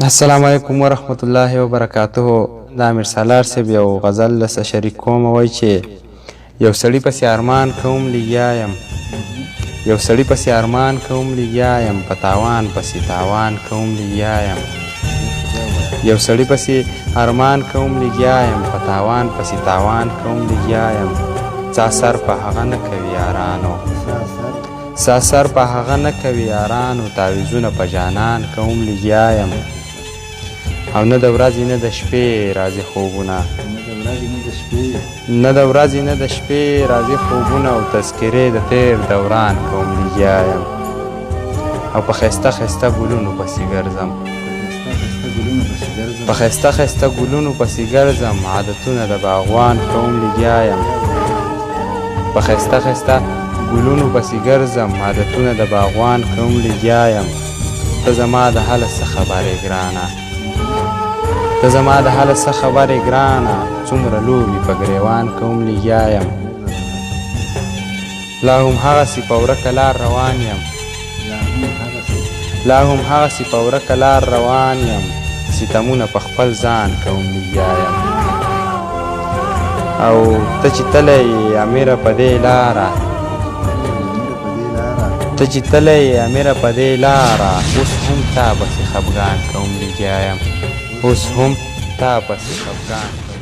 السلام علیکم ورحمت الله وبرکاته. دا امیر سالار صاحب یو غزل لسه شریک کوم. وایي چې یو سړي پسې ارمان کوم لګیا یم، یو سړي پسې ارمان کوم لګیا یم، په تاوان پسې تاوان کوم لګیا یم. یو سړي پسې ارمان کوم لګیا یم، په تاوان پسې تاوان کوم لګیا یم. څه اثر په هغه نه کوي یارانو، څه اثر په هغه نه کوي یارانو، تعویذونه په جانان کوم لګیا یم. او نه د ورځې نه د شپې راځي خوبونه، نه د ورځې نه د شپې راځي خوبونه، او تذکرې د تیر دوران کوم لګیا یم. او په ښایسته ښایسته ګلونو پسې ګرځم، په ښایسته ښایسته ګلونو پسې ګرځم، عادتونه د باغوان کوم لګیا یم. په ښایسته ښایسته ګلونو پسې ګرځم، عادتونه د باغوان کوم لګیا یم. ته زما د حاله څه خبرې ګرانه، ته زما د حاله څه خبرې ګرانه، څومره لوبې په ګریوان کوم لګیا یم. لا هم هغسې په ورکه لار روان یم، لا هم هغسې په ورکه لار روان یم، ستمونه په خپل ځان کوم لګیا یم. او ته چې تللی یې امیره په دې لاره، ته چې تللی یې امیره په دې لاره، اوس هم تا پسې خفګان کوم لګیا یم، اوس هم تا پسې خفګان کوم.